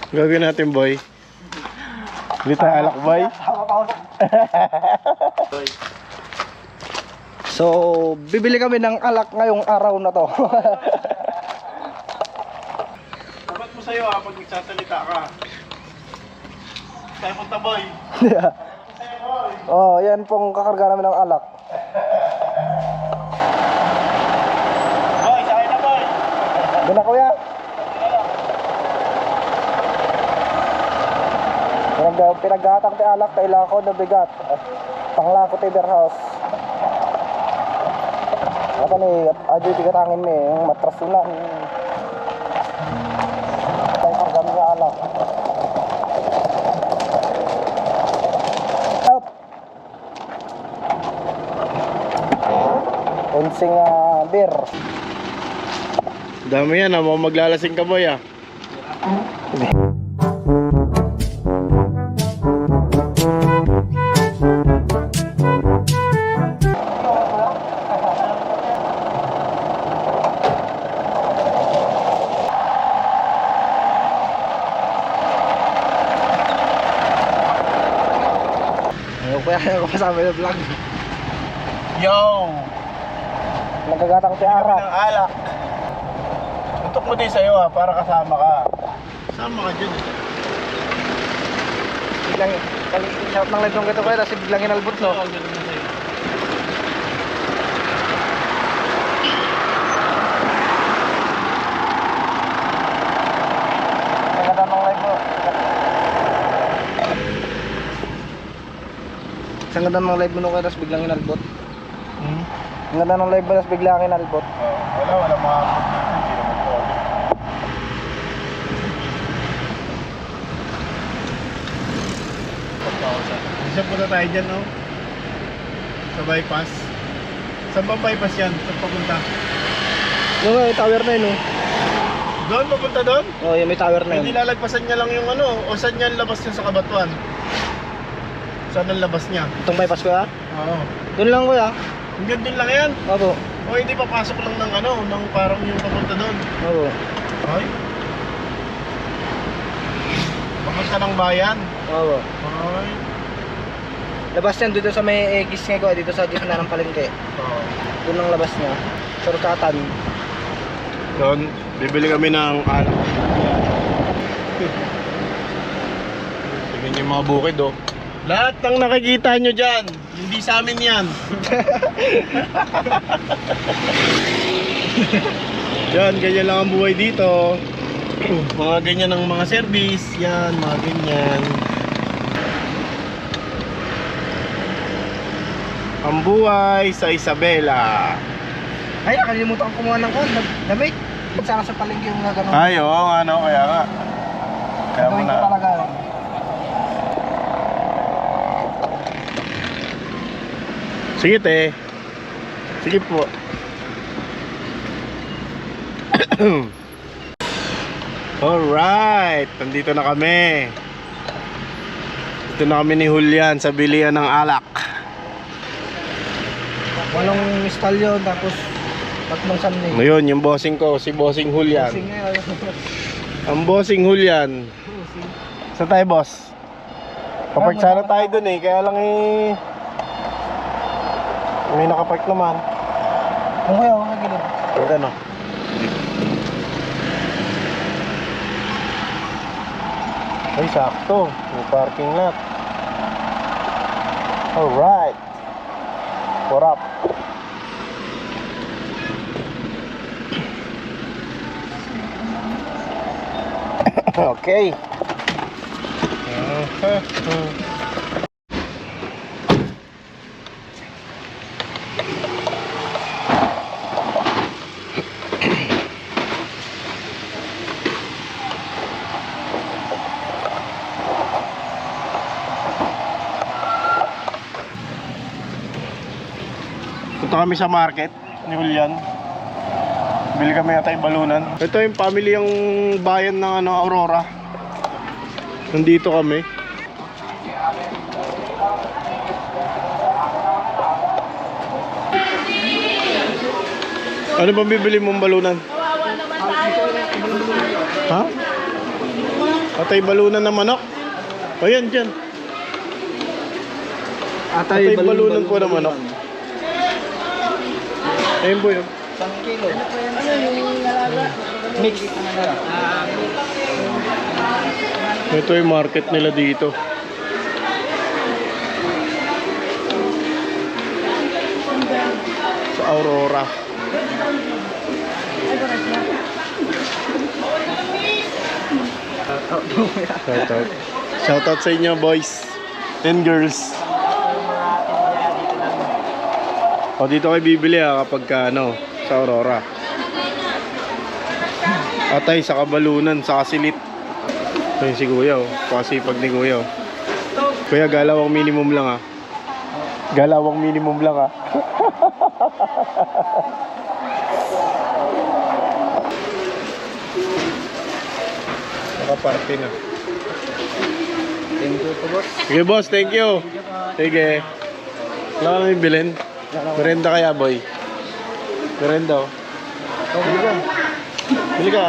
Gagawin natin, boy. Hindi tayo alak, boy. So, bibili kami ng alak ngayong araw na to. Dapat mo sa'yo pag nagsasalita ka. Tayo punta, boy. Oh, yan pong kakarga namin ng alak. Boy, sakay na, boy. Doon na, kuya. Pinaggatang ti alak, tailako na bigat. Panglako ti warehouse. Apa nih, aja tigatangin nih, matras na. Tayo karga ng alak. Out. Unsing beer. Dami yan, mo maglalasing ka, boy, Kaya ako kasama yung vlog. Yo! Nagagatang ti ara. Ng alak. Tutok mo din sa'yo, para kasama ka. Kasama ka dyan. Biglang, shout ng live nung kito kayo, tapos biglang inalbot, no? Oo, ganun na sa'yo. Nagagatang ng live mo. Ang ganda ng live mo nung kayo, tapos biglang inalbot. Ang ganda ng live mo, tapos biglang inalbot. Wala mga hindi naman to. Isa punta tayo dyan, no? Sa bypass. Saan ba bypass yan? Saan papunta? Yung tower na yun, no? Doon, papunta doon? Oh, yung may tower na Hindi yun. lalagpasan niya lang yung ano, o saan niya labas niya sa Kabatuan? Saan ang labas niya? Itong bypass ko, ha? Oo. Doon lang, kuya. Hanggang din lang yan. Opo. O hindi papasok lang ng ano, ng parang yung papunta doon. Opo. Ay. Papunta ng bayan. Opo. Ay. Labas yan dito sa may X nga ko, dito sa gitna ng palengke. Oo. Doon ang labas niya. Surkatan. Doon, bibili kami ng alak. Tingnan niyo yung mga bukid, oh. Lahat ng nakikita nyo dyan, hindi sa amin yan. Yan, ganyan lang ang buhay dito. Mga ganyan ang mga service. Yan, mga ganyan. Ang buhay sa Isabela. Ay, nakalimutan ko kumuha ng damit. Sana sa palengke yung gano'n. Ay, oo, ano, kaya nga. Kaya mo Gawin ko na. talaga. Sige, te. Sige po. Alright, nandito na kami. Dito na kami ni Julian sa bilihan ng alak. Walong stallion, tapos tatlong sanling. Ngayon, yung bossing ko, si Bossing Julian. Sing nga. Ang Bossing Julian. Saan tayo, boss? Kapark sana tayo dun eh, kaya lang eh... May nakapark naman. Kung kaya ako nagilid. Ito no. Ay, sakto. May parking lot. Alright. What up? Okay. Punta kami sa market ni Julian. Bili kami yata yung balunan. Ito yung family yung bayan ng ano, Aurora. Nandito kami. Ano bang bibili mong balunan? Kawawa naman tayo. Ha? Atay balunan ng manok. O yan, dyan. Atay balunan po ng manok. Ayun po yun. 1 kilo. Ano yung nalaga? Mix. Ito yung market nila dito. Sa Aurora. Shoutout. Shoutout sa inyo, boys and girls. O dito kayo bibili kapag ano, sa Aurora. Atay sa kabalunan, sa kasilit. Ayun si Kuya, pasipag ni Kuya. Kuya, galawang minimum lang Galawang minimum lang Nakaparte na. Thank you po, boss. Sige boss, thank you. Sige. Wala ka namin bilhin. Merenda kaya, boy. Merenda, Bili ka. Bili ka.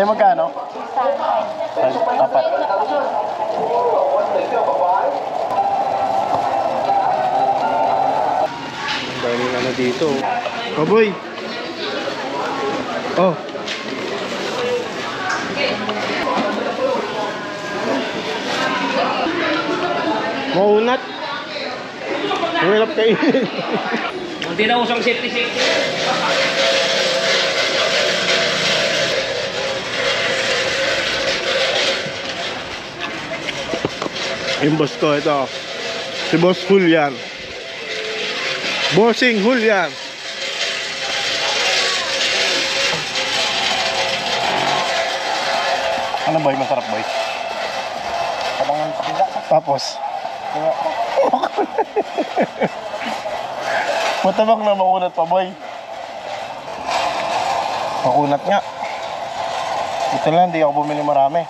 Magkano? 4. Daming ano dito. Oh boy. Oh. Maunat. Mahirap kainin. Hindi na usang safety. Yung boss ko, ito. Si Boss Julian. Bossing Julian. Ano boy? Masarap boy. Kabangan sila. Tapos matabang na makunat pa boy. Makunat nga. Ito lang, hindi ako bumili marami.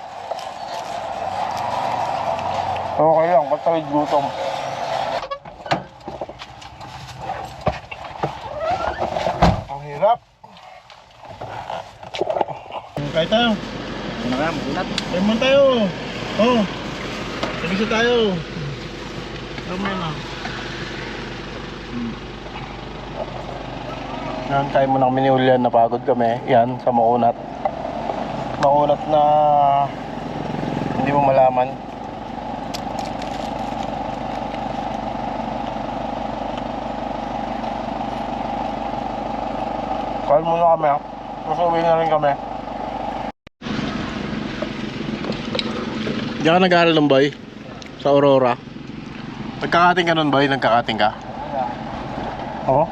Okay lang, basta gutom. Ang hirap. Kaya tayo. Ano nga, magulat. Lemon tayo. Oh. Sabisa tayo. Lemon na. Yan, kain mo ng miniulian. Napagod kami. Yan, sa maunat. Maunat na hindi mo malaman. Kain muna kami ha. Masuwi na rin kami. Diyan ka nag-aaral ng boy? Sa Aurora? Nagkakating ka nun boy? Nagkakating ka? Oo?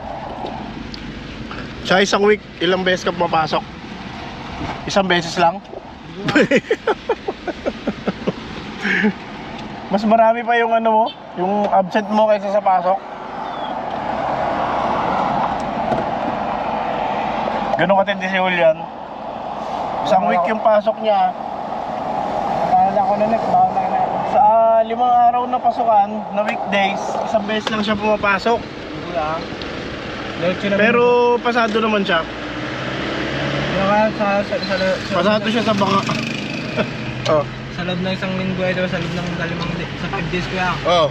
Sa isang week, ilang beses ka papasok? Isang beses lang? Mas marami pa yung ano mo? Yung absent mo kaysa sa pasok? Ganun katindi si Julian. Isang week yung pasok niya. Bawal ako na bawal na. Sa 5 araw na pasukan, na weekdays, isang beses lang siya pumapasok. Pero pasado naman siya. Pasado siya sa baka. Oh. Sa loob ng isang linggo ito, sa loob ng sa 5 days ko yan. Oh.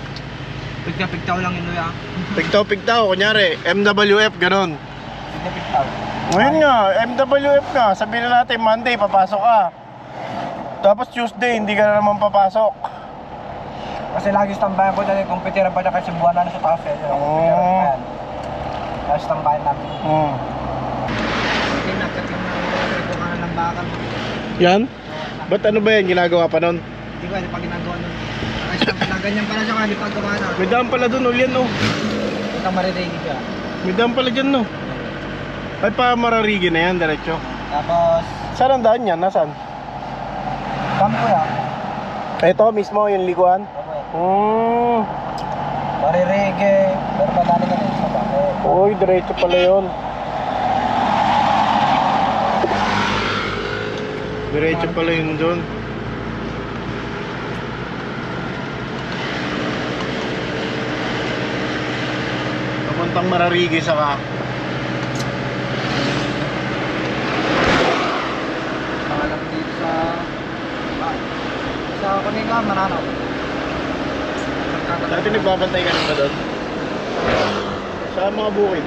Pigtaw lang yun ya. Pigtaw, kunyari, MWF, ganun. Pigtaw. Ngayon nga, MWF nga, sabihin na natin Monday, papasok ka. Tapos Tuesday, hindi ka na naman papasok. Kasi lagi stambayan ko dyan, kumpitira pa dyan kasi buwan na sa taas eh. Kumpitira pa yan. Lagi stambayan namin. Hindi nakating na ka na ng bakal. Yan? Ba't ano ba yan, ginagawa pa nun? Hindi ko, hindi pa ginagawa nun. Kasi ganyan pala siya, hindi pa gawa na. May daan pala dun, Julian, no? Ito maririgid ka. May daan pala dyan, no? Ay, pa mararigi na yan, diretso. Tapos, Saan ang daan yan? Nasaan? kampo yan. Ito mismo, yung likuan? Maririgid. Pero madami na rin sa bakit. Uy, diretso pala yun. Diretso pala yun doon. Papuntang Papuntang Mararigis ka. Pangalan dito sa Kuninga, Mananaw. Dati nagbabantay ka na ba doon? Sa mga bukid.